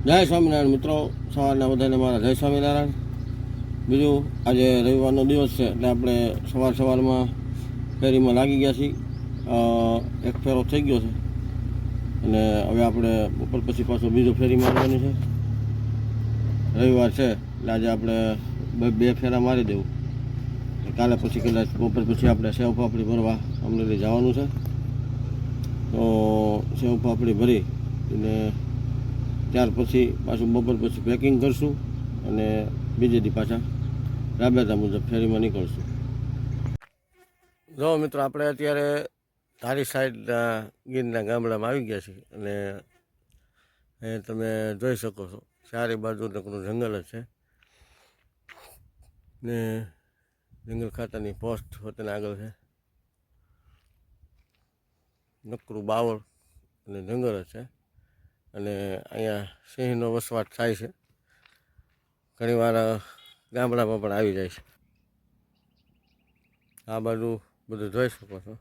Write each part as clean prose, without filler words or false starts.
જય સ્વામિનારાયણ મિત્રો, સવારના બધાને મારા જય સ્વામિનારાયણ. બીજું આજે રવિવારનો દિવસ છે એટલે આપણે સવારમાં ફેરીમાં લાગી ગયા છીએ. એક ફેરો થઈ ગયો છે અને હવે આપણે બપોર પછી પાછો બીજો ફેરી મારવાની છે. રવિવાર છે એટલે આજે આપણે બે ફેરા મારી દેવું. કાલે પછી કદાચ બપોર પછી આપણે સેવ પાપડી ભરવા અમરેલી જવાનું છે. તો સેવ પાપડી ભરી અને ત્યાર પછી પાછું બપોર પછી પેકિંગ કરશું અને બીજે દી પાછા રાબેતા મુજબ ફેરીમાં નીકળશું. જો મિત્રો, આપણે અત્યારે ધારી સાઈડના ગીરના ગામડામાં આવી ગયા છીએ અને એ તમે જોઈ શકો છો ચારે બાજુ નકરું જંગલ જ છે ને જંગલ ખાતાની પોસ્ટ વતન આગળ છે. નકરું બાવળ અને જંગલ જ છે અને અહીંયા સિંહનો વસવાટ થાય છે. ઘણીવાર ગામડામાં પણ આવી જાય છે. આ બાજુ બધું જોઈ શકો છો,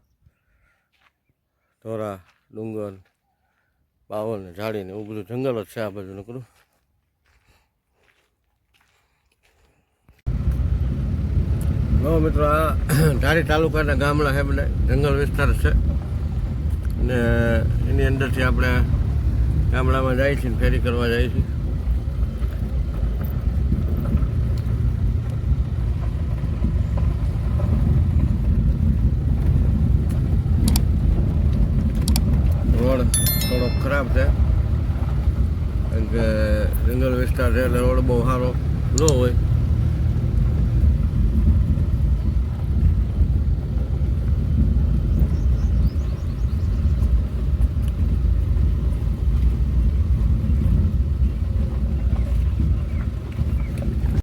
ધોરા, ડુંગર, બાવળ ને ઝાડીને એવું બધું જંગલ જ છે આ બાજુ નકરું. જો મિત્રો, આ ધારી તાલુકાના ગામડા છે બધા જંગલ વિસ્તાર છે અને એની અંદરથી આપણે ગામડામાં જાય છે, ફેરી કરવા જાય છે. રોડ થોડો ખરાબ છે કારણ કે જંગલ વિસ્તાર છે એટલે રોડ બહુ સારો ન હોય.